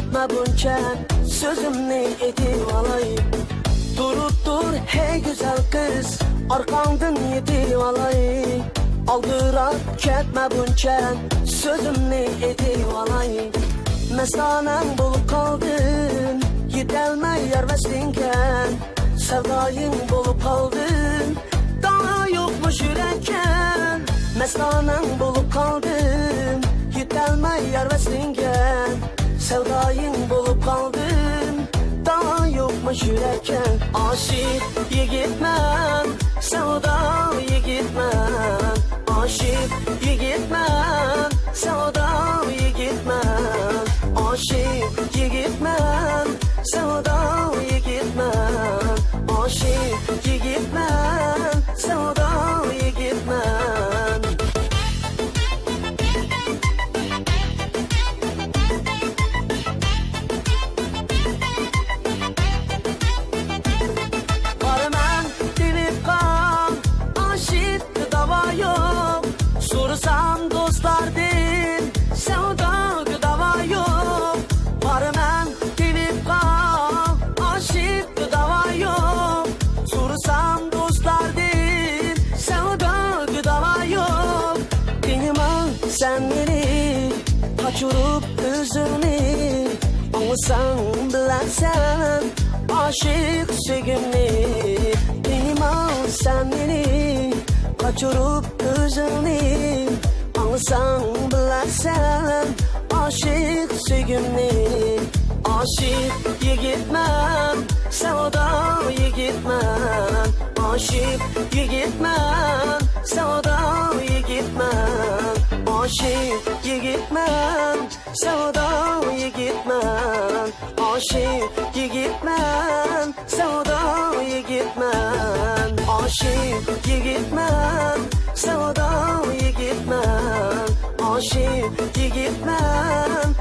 ketme bunca, sözümni edip alayım. Durup dur hey güzel kız, arkamdan yetip alayım. Aldırak ketme bunca, sözümni edip alayım. Meslanen bulup kaldın, gidelme yer veslinken. Sevdayın bulup kaldın, daha yokmuş yürekken. Meslanen bulup kaldın, gidelme yer veslinken. Sevdayın bulup kaldın, daha yokmuş yürekken. Aşık yigitmen, sevdayı gitmen. Aşık yigitmen, sevdayı gitmen. Aşık yigitmen, sevdayı gitmen. Aşık yigitmen, sevdayı gitmen. Varman dinip kan, aşık dava yok. Sorsam dostlardan, sevda dava yok. Varman dinip kan, aşık dava yok. Sorsam dostlardan, sevda dava yok. Benim al sen beni, kaçırıp üzünü. Anlasan bilersen, aşık sevgimni. Benim al sen beni, kaçırıp üzünü. Anlasan bilersen, aşık sevgimni. Aşık yigitmen, sevdayı gitmen. Aşık yigitmen, sevdayı gitmen. Aşık yigitmen, sevdayı gitmen. Aşık yigitmen, sevdayı gitmen. Aşık yigitmen, sevdayı gitmen. Aşık yigitmen,